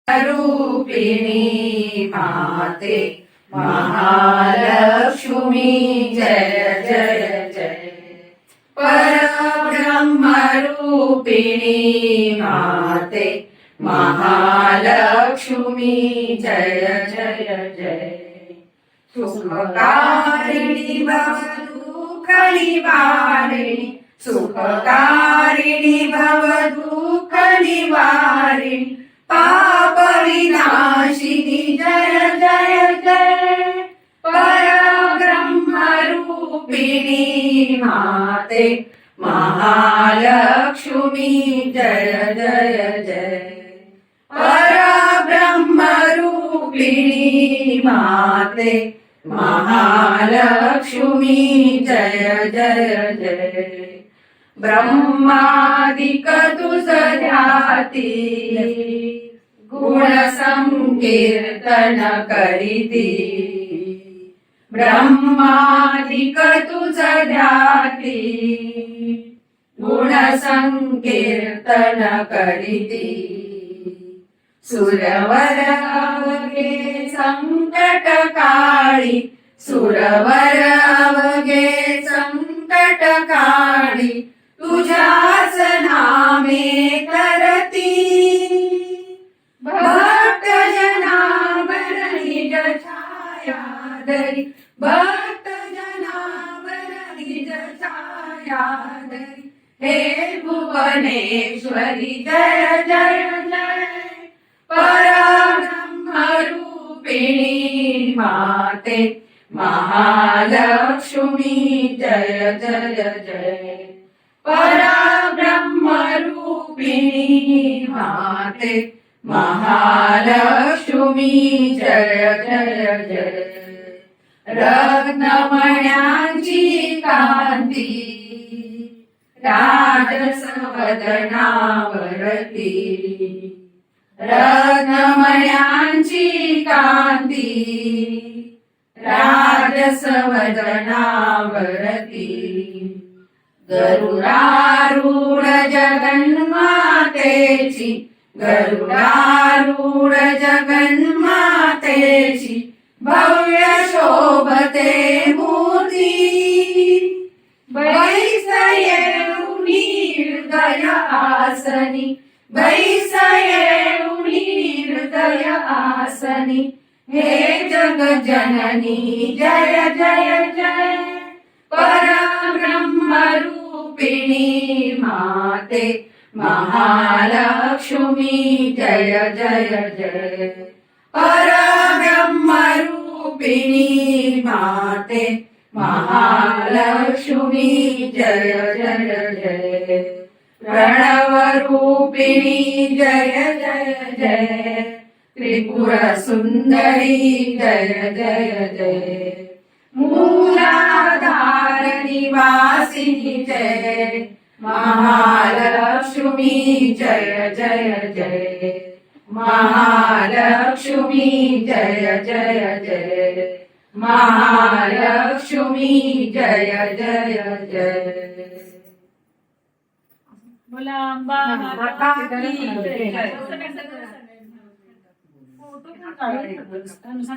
रूपिणी माते महालक्ष्मी जय जय जय। परब्रह्म रूपिणी माते महालक्ष्मी जय जय जय। सुखकारिणी भव दुःख निवारिणी, सुखकारिणी भव दुःख निवारिणी, पाप विनाशिनी जय जय जय। परब्रह्म रूपिणी माते महालक्ष्मी जय जय जय। परब्रह्म रूपिणी माते महालक्ष्मी जय जय जय। ब्रह्मादिक तुझ ध्याती, गुण संकीर्तन करीती। ब्रह्मादिक तुझ ध्याती, गुण संकीर्तन करीती। सुरवर अवघे संकट काळी, सुरवर अवघे संकट काळी, तुझ्याच नामे करती। भक्त जनावर निज छाया धरी, भक्त जनावर निज छाया धरी, हे भुवनेश्वरी जय जय जय। परब्रह्म रूपिणी माते महालक्ष्मी जय जय जय। परब्रह्म रूपिणी माते महालक्ष्मी जय जय जय। रत्नमण्यांची कांती, राजसवदनावरती। रत्नमण्यांची कांती, राजसवदनावरती। गरुडारूढ जगन्मातेची, गरुडारूढ जगन्मातेची, भव्य शोभते मूर्ती। बैसयेऊनी हृदय आसनी, बैसयेऊनी हृदय आसनी, हे जग जननी जय जय जय। परब्रह्म रूपिणी माते महालक्ष्मी जय जय जय। परब्रह्म रूपिणी माते महालक्ष्मी जय जय जय। प्रणव रूपिणी जय जय जय, त्रिपुर सुंदरी जय जय जय। मूलाधार निवासिनी जय, महालक्ष्मी जय जय जय। महालक्ष्मी जय जय जय। महालक्ष्मी जय जय जय। बोला अंबा माता की जय। फोटो काढ,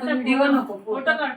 व्हिडिओ नको, फोटो काढ।